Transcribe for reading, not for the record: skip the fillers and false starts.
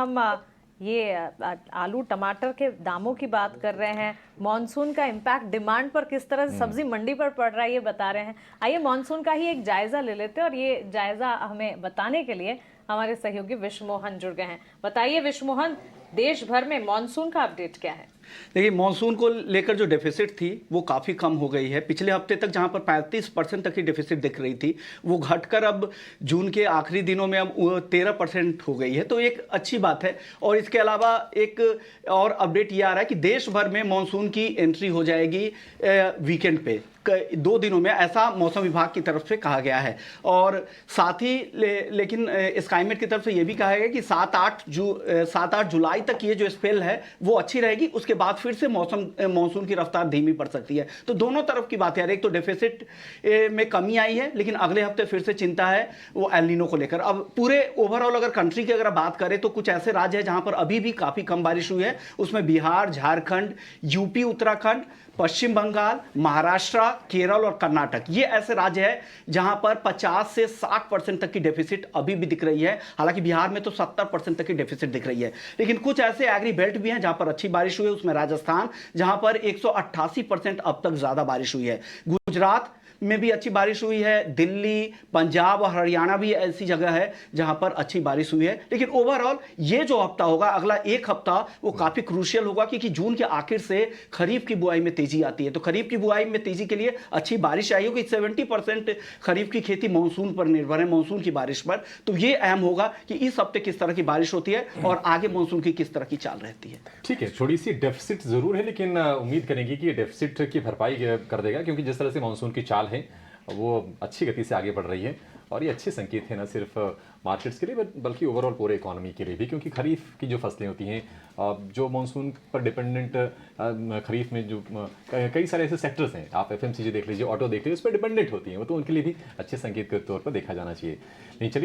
हम आलू टमाटर के दामों की बात कर रहे हैं, मॉनसून का इम्पैक्ट डिमांड पर किस तरह से सब्जी मंडी पर पड़ रहा है ये बता रहे हैं। आइए मॉनसून का ही एक जायजा ले लेते हैं और ये जायजा हमें बताने के लिए हमारे सहयोगी विश्व मोहन जुड़ गए हैं। बताइए विश्व मोहन, देश भर में मॉनसून का अपडेट क्या है? देखिए, मानसून को लेकर जो डेफिसिट थी वो काफ़ी कम हो गई है। पिछले हफ्ते तक जहां पर 35% तक की डेफिसिट दिख रही थी, वो घटकर अब जून के आखिरी दिनों में अब 13% हो गई है, तो एक अच्छी बात है। और इसके अलावा एक और अपडेट ये आ रहा है कि देश भर में मानसून की एंट्री हो जाएगी वीकेंड पे 2 दिनों में, ऐसा मौसम विभाग की तरफ से कहा गया है। और साथ ही लेकिन स्काईमेट की तरफ से यह भी कहा गया कि 7-8 जुलाई तक ये जो स्पेल है वो अच्छी रहेगी, उसके बाद फिर से मानसून की रफ्तार धीमी पड़ सकती है। तो दोनों तरफ की बात है, एक तो डेफिसिट में कमी आई है, लेकिन अगले हफ्ते फिर से चिंता है वो एल नीनो को लेकर। अब पूरे ओवरऑल अगर कंट्री की अगर बात करें तो कुछ ऐसे राज्य हैं जहां पर अभी भी काफी कम बारिश हुई है। उसमें बिहार, झारखंड, यूपी, उत्तराखंड, पश्चिम बंगाल, महाराष्ट्र, केरल और कर्नाटक, ये ऐसे राज्य हैं जहां पर 50 से 60% तक की डेफिसिट अभी भी दिख रही है। हालांकि बिहार में तो 70% तक की डेफिसिट दिख रही है। लेकिन कुछ ऐसे एग्री बेल्ट भी हैं जहां पर अच्छी बारिश हुई है, उसमें राजस्थान, जहां पर 188% अब तक ज्यादा बारिश हुई है। गुजरात में भी अच्छी बारिश हुई है, दिल्ली, पंजाब और हरियाणा भी ऐसी जगह है जहां पर अच्छी बारिश हुई है। लेकिन ओवरऑल ये जो हफ्ता होगा, अगला एक हफ्ता, वो काफी क्रूशियल होगा, क्योंकि जून के आखिर से खरीफ की बुआई में तेजी आती है। तो खरीफ की बुआई में तेजी के लिए अच्छी बारिश आई होगी। 70% खरीफ की खेती मानसून पर निर्भर है, मानसून की बारिश पर। तो ये अहम होगा कि इस हफ्ते किस तरह की बारिश होती है और आगे मानसून की किस तरह की चाल रहती है। ठीक है, थोड़ी सी डेफिसिट जरूर है, लेकिन उम्मीद करेंगे कि ये डेफिसिट की भरपाई कर देगा, क्योंकि जिस तरह से मानसून की चाल है वो अच्छी गति से आगे बढ़ रही है। और ये अच्छे संकेत है, न सिर्फ मार्केट्स के लिए बल्कि ओवरऑल पूरे इकोनॉमी के लिए भी, क्योंकि खरीफ की जो फसलें होती हैं, जो मानसून पर डिपेंडेंट, खरीफ में जो कई सारे ऐसे सेक्टर्स हैं, आप एफएमसीजी देख लीजिए, ऑटो देख लीजिए, उस पर डिपेंडेंट होती हैं, वो तो उनके लिए भी अच्छे संकेत के तौर पर देखा जाना चाहिए। नहीं, चलिए।